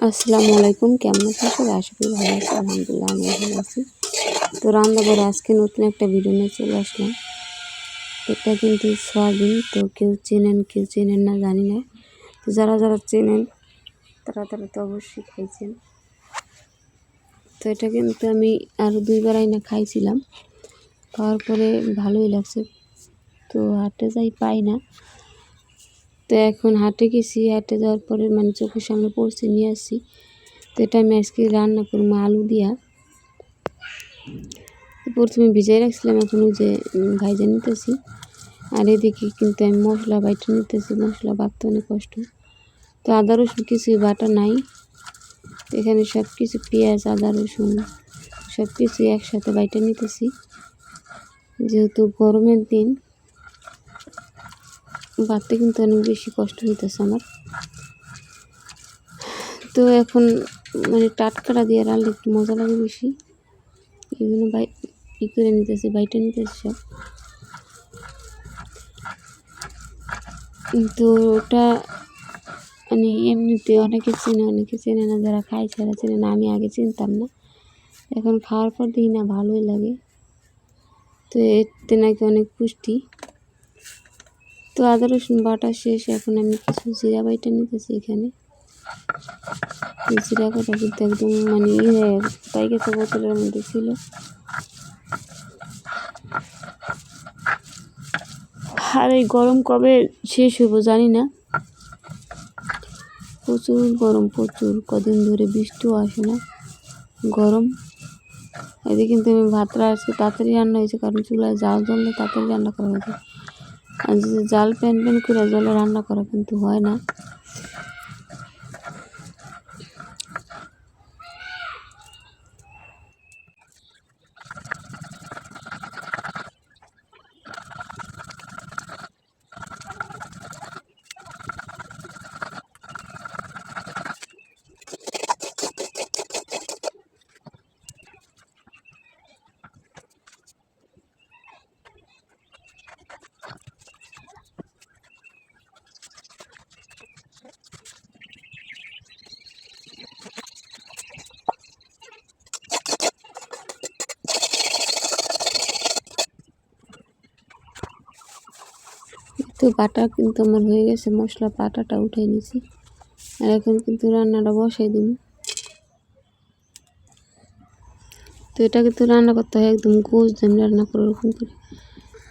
আসসালামু আলাইকুম, কেমন আছেন সবাই? আশা করি ভালো আছি। আলহামদুলিল্লাহ আমি ভালো আছি। তো রান্না করে আজকে নতুন একটা ভিডিও নিয়ে চলে আসলাম। এটা কিন্তু সয়াবিন, তো কেউ চেনেন না জানি না। তো যারা চেনেন তারা তো অবশ্যই খাইছেন। তো এটা কিন্তু আমি আরও 2বার আইনা খাইছিলাম, খাওয়ার পরে ভালোই লাগছে। তো হাটে যাই পাই না, তো এখন হাটে গেছি। হাটে যাওয়ার পরে চোখের সামনে পড়ছে, নিয়ে আসছি। তো এটা আমি আজকে রান্না করবো আলু দিয়া। প্রথমে ভিজাই রাখছিলাম, এখন ওই যে ভাইজা নিতেছি। আর এদিকে কিন্তু আমি মশলা বাইটে নিতেছি। মশলা বাটতে অনেক কষ্ট। তো আদা রসুন কিছুই বাটা নাই, এখানে সব কিছু পেঁয়াজ আদা রসুন সব কিছু একসাথে বাইটে নিতেছি, যেহেতু গরমের দিন বাটতে কিন্তু অনেক বেশি কষ্ট হইতেছে আমার। তো এখন টাটকাটা দিয়ে রান্না একটু মজা লাগে বেশি, এই জন্য করে নিতেছি, বাইটে নিতেছি সব। কিন্তু ওটা এমনিতে অনেকে চেনে না, যারা খায় তারা চেনে না। আমি আগে চিনতাম না, এখন খাওয়ার পর দেখি না ভালোই লাগে। তো এতে নাকি অনেক পুষ্টি। তো আদা রসুন বাটা শেষ, এখন আমি কিছু জিরা বাইটা নিতেছি। এখানে জিরা কাটা কিন্তু একদম পাই গেছে, বোতলের মধ্যে ছিল। আর এই গরম কবে শেষ হইব জানি না, প্রচুর গরম, প্রচুর। কদিন ধরে বৃষ্টিও আসে না, গরম। এদিকে কিন্তু আমি ভাতটা আজকে তাড়াতাড়ি রান্না হয়েছে, কারণ চুলায় জাল জ্বললে তাড়াতাড়ি রান্না করা হয়েছে। আর যদি জাল প্যান করে জলে রান্না করা কিন্তু হয় না। তো বাটা কিন্তু আমার হয়ে গেছে, মশলা বাটাটা উঠাই নিয়েছি। আর এখন কিন্তু রান্নাটা বসাই দিন। তো এটা কিন্তু রান্না করতে হয় একদম গোছ দেন রান্না করে ওরকম করে।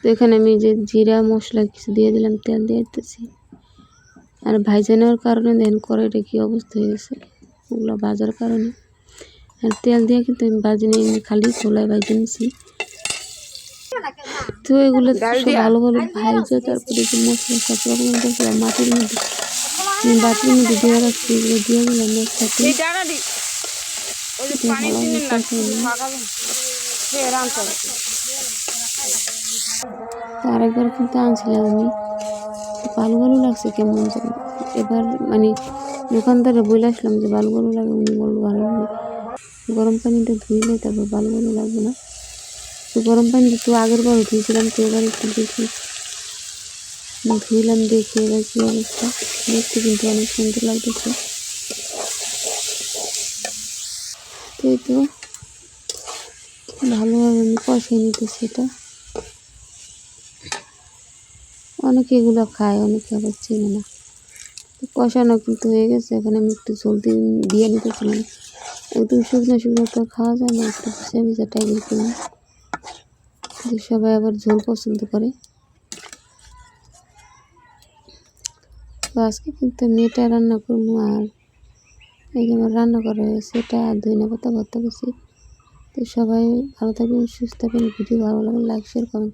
তো এখানে আমি যে জিরা মশলা কিছু দিয়ে দিলাম, তেল দিয়ে দিতেছি। আর ভাইজা নেওয়ার কারণে দেখেন কড়াইটা কী অবস্থা হয়ে গেছে, ওগুলো ভাজার কারণে। আর তেল দিয়ে কিন্তু আমি ভাজি নিই, এমনি খালি খোলায় ভাজে নিছি। তো এগুলো ভালো ভাইজা, তারপরে যে মশলা সব রকমের মশলা বাটির মধ্যে দিয়ে রাখছি, এগুলো দিয়ে দিলাম একসাথে। আরেকবার কিন্তু আনছিলাম আমি, ভালো লাগছে কেমন যেন। এবার দোকানদারে বলে আসলাম যে ভালো লাগে, উনি বললো ভালো লাগে। গরম পানিটা ধুইলে তারপর ভালো লাগবে না। তো গরম পানি তো আগের বার ধুয়েছিলাম, তো এবার একটু দেখি ধুইলাম, দেখি এবার কী অবস্থা। দেখতে কিন্তু অনেক সুন্দর লাগতেছে। তো এই তো ভালোভাবে আমি কষিয়ে নিতেছি এটা। অনেকে এগুলো খায়, অনেকে আবার চেনে না। কষানো কিন্তু হয়ে গেছে, এখন আমি একটু ঝোল দিয়ে নিতেছিলাম। একদম শুকনো তো খাওয়া যায় না, একটু ভিজা টাইপের করলাম। সবাই আবার ঝোল পছন্দ করে। তো আজকে কিন্তু মেয়েটা রান্না করবো, আর এই যে আমার রান্না করা হয়েছে, এটা ধনিয়া পাতা ভর্তা করছি। তো সবাই ভালো থাকবেন, সুস্থ থাকবেন। ভিডিও ভালো লাগলে লাইক শেয়ার করেন।